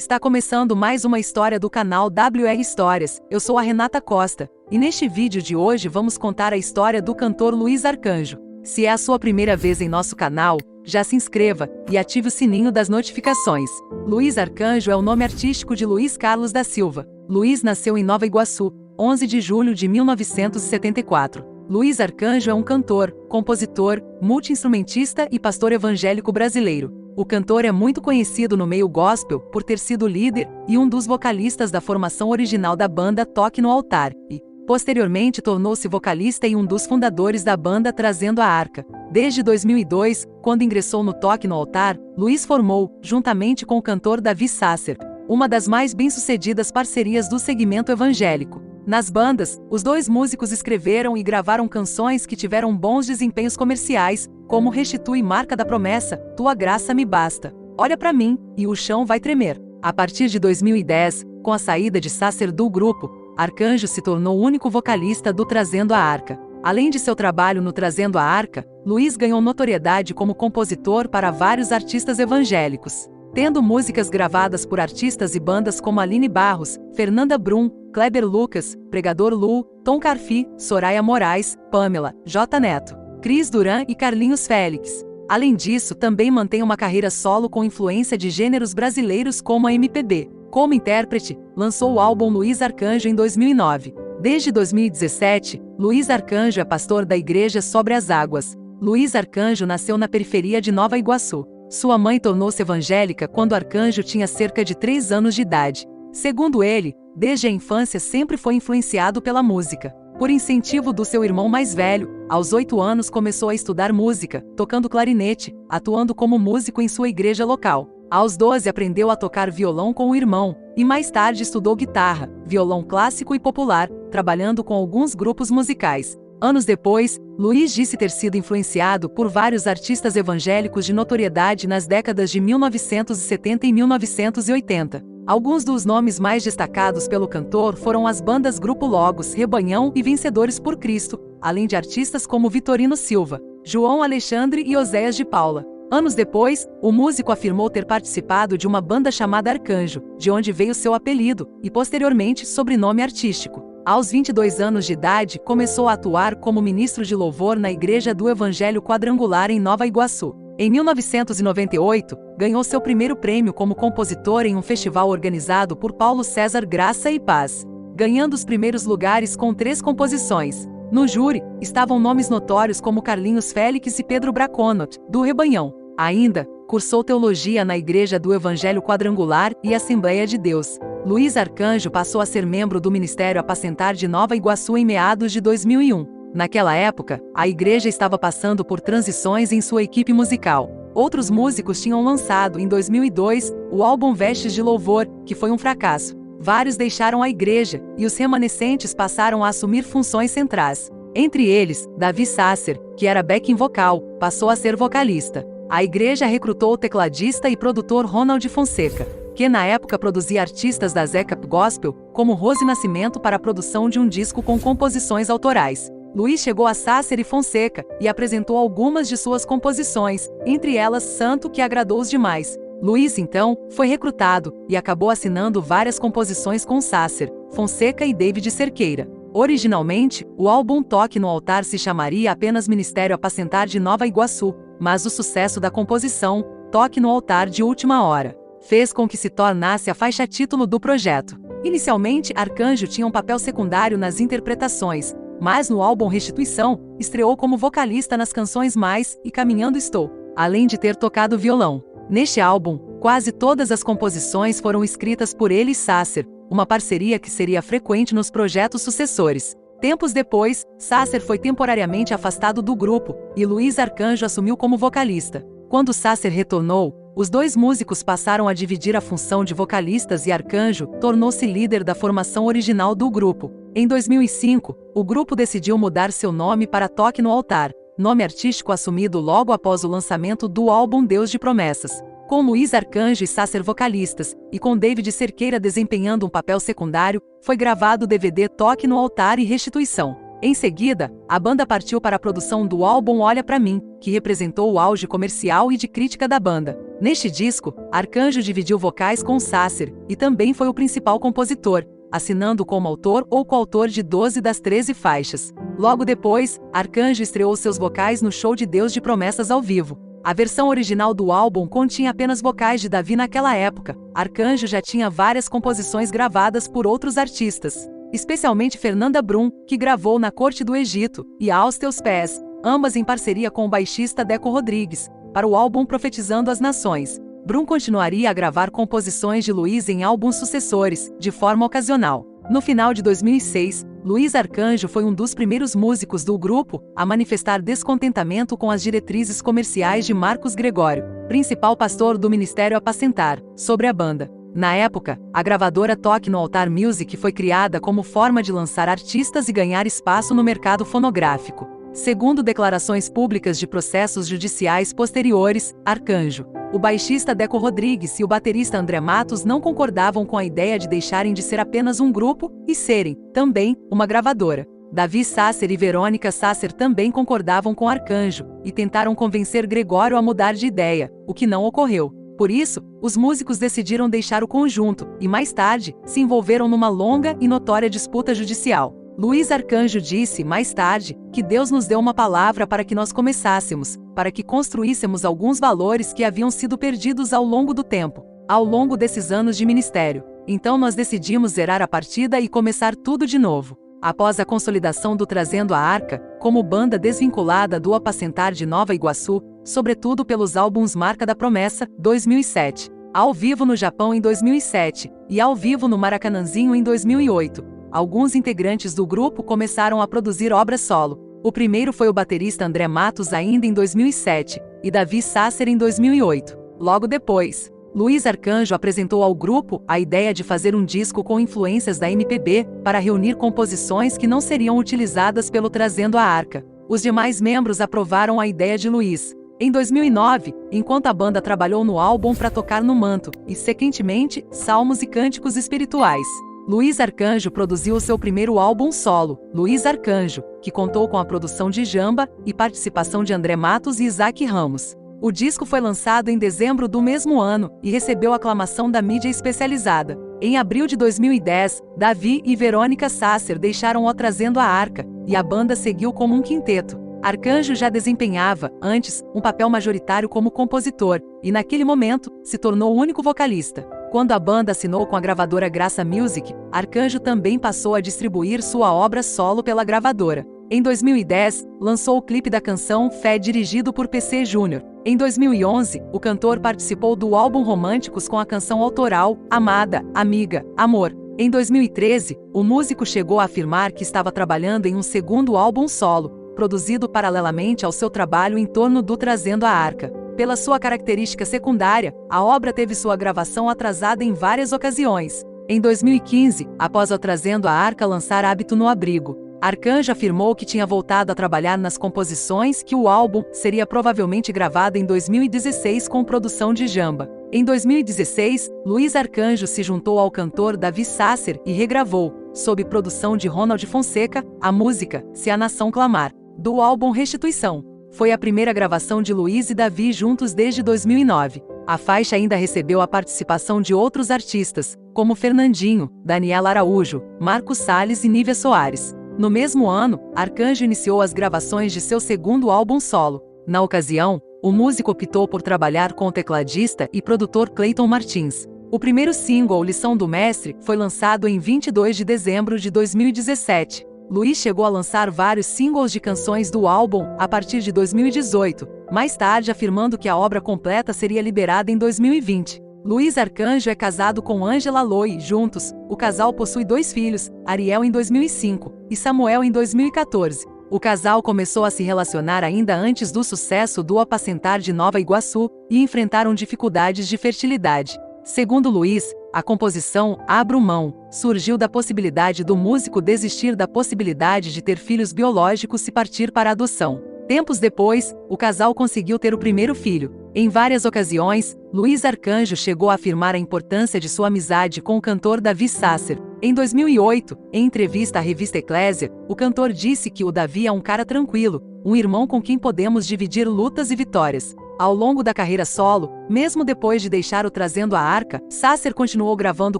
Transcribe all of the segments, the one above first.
Está começando mais uma história do canal WR Histórias. Eu sou a Renata Costa, e neste vídeo de hoje vamos contar a história do cantor Luiz Arcanjo. Se é a sua primeira vez em nosso canal, já se inscreva e ative o sininho das notificações. Luiz Arcanjo é o nome artístico de Luiz Carlos da Silva. Luiz nasceu em Nova Iguaçu, 11 de julho de 1974. Luiz Arcanjo é um cantor, compositor, multi-instrumentista e pastor evangélico brasileiro. O cantor é muito conhecido no meio gospel por ter sido líder e um dos vocalistas da formação original da banda Toque no Altar, e, posteriormente, tornou-se vocalista e um dos fundadores da banda Trazendo a Arca. Desde 2002, quando ingressou no Toque no Altar, Luiz formou, juntamente com o cantor Davi Sasser, uma das mais bem-sucedidas parcerias do segmento evangélico. Nas bandas, os dois músicos escreveram e gravaram canções que tiveram bons desempenhos comerciais, como Restitui Marca da Promessa, Tua Graça Me Basta, Olha Pra Mim e O Chão Vai Tremer. A partir de 2010, com a saída de Sasser do grupo, Arcanjo se tornou o único vocalista do Trazendo a Arca. Além de seu trabalho no Trazendo a Arca, Luiz ganhou notoriedade como compositor para vários artistas evangélicos, tendo músicas gravadas por artistas e bandas como Aline Barros, Fernanda Brum, Kleber Lucas, Pregador Lu, Tom Carfi, Soraya Moraes, Pamela, J Neto, Cris Duran e Carlinhos Félix. Além disso, também mantém uma carreira solo com influência de gêneros brasileiros como a MPB. Como intérprete, lançou o álbum Luiz Arcanjo em 2009. Desde 2017, Luiz Arcanjo é pastor da Igreja Sobre as Águas. Luiz Arcanjo nasceu na periferia de Nova Iguaçu. Sua mãe tornou-se evangélica quando Arcanjo tinha cerca de 3 anos de idade. Segundo ele, desde a infância sempre foi influenciado pela música. Por incentivo do seu irmão mais velho, aos 8 anos começou a estudar música, tocando clarinete, atuando como músico em sua igreja local. Aos 12 aprendeu a tocar violão com o irmão, e mais tarde estudou guitarra, violão clássico e popular, trabalhando com alguns grupos musicais. Anos depois, Luiz disse ter sido influenciado por vários artistas evangélicos de notoriedade nas décadas de 1970 e 1980. Alguns dos nomes mais destacados pelo cantor foram as bandas Grupo Logos, Rebanhão e Vencedores por Cristo, além de artistas como Vitorino Silva, João Alexandre e Oséias de Paula. Anos depois, o músico afirmou ter participado de uma banda chamada Arcanjo, de onde veio seu apelido, e posteriormente sobrenome artístico. Aos 22 anos de idade, começou a atuar como ministro de louvor na Igreja do Evangelho Quadrangular em Nova Iguaçu. Em 1998, ganhou seu primeiro prêmio como compositor em um festival organizado por Paulo César Graça e Paz, ganhando os primeiros lugares com 3 composições. No júri, estavam nomes notórios como Carlinhos Félix e Pedro Braconot, do Rebanhão. Ainda, cursou teologia na Igreja do Evangelho Quadrangular e Assembleia de Deus. Luiz Arcanjo passou a ser membro do Ministério Apacentar de Nova Iguaçu em meados de 2001. Naquela época, a igreja estava passando por transições em sua equipe musical. Outros músicos tinham lançado, em 2002, o álbum Vestes de Louvor, que foi um fracasso. Vários deixaram a igreja, e os remanescentes passaram a assumir funções centrais. Entre eles, Davi Sasser, que era backing vocal, passou a ser vocalista. A igreja recrutou o tecladista e produtor Ronald Fonseca, que na época produzia artistas da Zeca Gospel, como Rose Nascimento, para a produção de um disco com composições autorais. Luiz chegou a Sasser e Fonseca e apresentou algumas de suas composições, entre elas Santo, que agradou os demais. Luiz, então, foi recrutado e acabou assinando várias composições com Sasser, Fonseca e David Cerqueira. Originalmente, o álbum Toque no Altar se chamaria apenas Ministério Apacentar de Nova Iguaçu, mas o sucesso da composição, Toque no Altar de Última Hora, fez com que se tornasse a faixa título do projeto. Inicialmente, Arcanjo tinha um papel secundário nas interpretações, mas no álbum Restituição, estreou como vocalista nas canções Mais e Caminhando Estou, além de ter tocado violão. Neste álbum, quase todas as composições foram escritas por ele e Sasser, uma parceria que seria frequente nos projetos sucessores. Tempos depois, Sasser foi temporariamente afastado do grupo, e Luiz Arcanjo assumiu como vocalista. Quando Sasser retornou, os dois músicos passaram a dividir a função de vocalistas e Arcanjo tornou-se líder da formação original do grupo. Em 2005, o grupo decidiu mudar seu nome para Toque no Altar, nome artístico assumido logo após o lançamento do álbum Deus de Promessas. Com Luiz Arcanjo e Sasser vocalistas, e com David Cerqueira desempenhando um papel secundário, foi gravado o DVD Toque no Altar e Restituição. Em seguida, a banda partiu para a produção do álbum Olha Pra Mim, que representou o auge comercial e de crítica da banda. Neste disco, Arcanjo dividiu vocais com Sasser, e também foi o principal compositor, assinando como autor ou coautor de 12 das 13 faixas. Logo depois, Arcanjo estreou seus vocais no show de Deus de Promessas ao vivo. A versão original do álbum continha apenas vocais de Davi naquela época. Arcanjo já tinha várias composições gravadas por outros artistas, especialmente Fernanda Brum, que gravou Na Corte do Egito, e Aos Teus Pés, ambas em parceria com o baixista Deco Rodrigues, para o álbum Profetizando as Nações. Brum continuaria a gravar composições de Luiz em álbuns sucessores, de forma ocasional. No final de 2006, Luiz Arcanjo foi um dos primeiros músicos do grupo a manifestar descontentamento com as diretrizes comerciais de Marcos Gregório, principal pastor do Ministério Apacentar, sobre a banda. Na época, a gravadora Toque no Altar Music foi criada como forma de lançar artistas e ganhar espaço no mercado fonográfico. Segundo declarações públicas de processos judiciais posteriores, Arcanjo, o baixista Deco Rodrigues e o baterista André Matos não concordavam com a ideia de deixarem de ser apenas um grupo e serem, também, uma gravadora. Davi Sasser e Verônica Sasser também concordavam com Arcanjo e tentaram convencer Gregório a mudar de ideia, o que não ocorreu. Por isso, os músicos decidiram deixar o conjunto e, mais tarde, se envolveram numa longa e notória disputa judicial. Luiz Arcanjo disse, mais tarde, que Deus nos deu uma palavra para que nós começássemos, para que construíssemos alguns valores que haviam sido perdidos ao longo do tempo, ao longo desses anos de ministério. Então nós decidimos zerar a partida e começar tudo de novo. Após a consolidação do Trazendo a Arca, como banda desvinculada do Apacentar de Nova Iguaçu, sobretudo pelos álbuns Marca da Promessa, 2007, Ao Vivo no Japão em 2007, e Ao Vivo no Maracanãzinho em 2008, alguns integrantes do grupo começaram a produzir obras solo. O primeiro foi o baterista André Matos ainda em 2007, e Davi Sasser em 2008. Logo depois, Luiz Arcanjo apresentou ao grupo a ideia de fazer um disco com influências da MPB, para reunir composições que não seriam utilizadas pelo Trazendo a Arca. Os demais membros aprovaram a ideia de Luiz. Em 2009, enquanto a banda trabalhou no álbum Pra Tocar no Manto, e sequentemente, Salmos e Cânticos Espirituais, Luiz Arcanjo produziu o seu primeiro álbum solo, Luiz Arcanjo, que contou com a produção de Jamba e participação de André Matos e Isaac Ramos. O disco foi lançado em dezembro do mesmo ano e recebeu aclamação da mídia especializada. Em abril de 2010, Davi e Verônica Sasser deixaram o Trazendo a Arca, e a banda seguiu como um quinteto. Arcanjo já desempenhava, antes, um papel majoritário como compositor, e naquele momento, se tornou o único vocalista. Quando a banda assinou com a gravadora Graça Music, Arcanjo também passou a distribuir sua obra solo pela gravadora. Em 2010, lançou o clipe da canção Fé dirigido por PC Júnior. Em 2011, o cantor participou do álbum Românticos com a canção autoral Amada, Amiga, Amor. Em 2013, o músico chegou a afirmar que estava trabalhando em um segundo álbum solo, produzido paralelamente ao seu trabalho em torno do Trazendo a Arca. Pela sua característica secundária, a obra teve sua gravação atrasada em várias ocasiões. Em 2015, após o Trazendo a Arca lançar Hábito no Abrigo, Arcanjo afirmou que tinha voltado a trabalhar nas composições, que o álbum seria provavelmente gravado em 2016 com produção de Jamba. Em 2016, Luiz Arcanjo se juntou ao cantor Davi Sasser e regravou, sob produção de Ronald Fonseca, a música Se a Nação Clamar, do álbum Restituição. Foi a primeira gravação de Luiz e Davi juntos desde 2009. A faixa ainda recebeu a participação de outros artistas, como Fernandinho, Daniela Araújo, Marcos Salles e Nívia Soares. No mesmo ano, Arcanjo iniciou as gravações de seu segundo álbum solo. Na ocasião, o músico optou por trabalhar com o tecladista e produtor Cleiton Martins. O primeiro single, Lição do Mestre, foi lançado em 22 de dezembro de 2017. Luiz chegou a lançar vários singles de canções do álbum a partir de 2018, mais tarde afirmando que a obra completa seria liberada em 2020. Luiz Arcanjo é casado com Ângela Loi. Juntos, o casal possui 2 filhos, Ariel em 2005 e Samuel em 2014. O casal começou a se relacionar ainda antes do sucesso do Apacentar de Nova Iguaçu e enfrentaram dificuldades de fertilidade. Segundo Luiz, a composição Abro Mão surgiu da possibilidade do músico desistir da possibilidade de ter filhos biológicos e partir para a adoção. Tempos depois, o casal conseguiu ter o primeiro filho. Em várias ocasiões, Luiz Arcanjo chegou a afirmar a importância de sua amizade com o cantor Davi Sasser. Em 2008, em entrevista à revista Eclésia, o cantor disse que o Davi é um cara tranquilo, um irmão com quem podemos dividir lutas e vitórias. Ao longo da carreira solo, mesmo depois de deixar o Trazendo a Arca, Sasser continuou gravando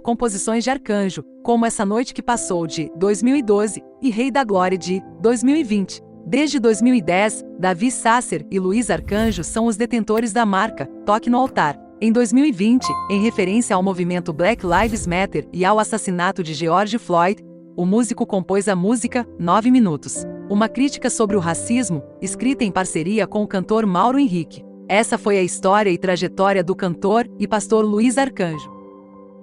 composições de Arcanjo, como Essa Noite que Passou de 2012 e Rei da Glória de 2020. Desde 2010, Davi Sasser e Luiz Arcanjo são os detentores da marca Toque no Altar. Em 2020, em referência ao movimento Black Lives Matter e ao assassinato de George Floyd, o músico compôs a música 9 Minutos, uma crítica sobre o racismo, escrita em parceria com o cantor Mauro Henrique. Essa foi a história e trajetória do cantor e pastor Luiz Arcanjo.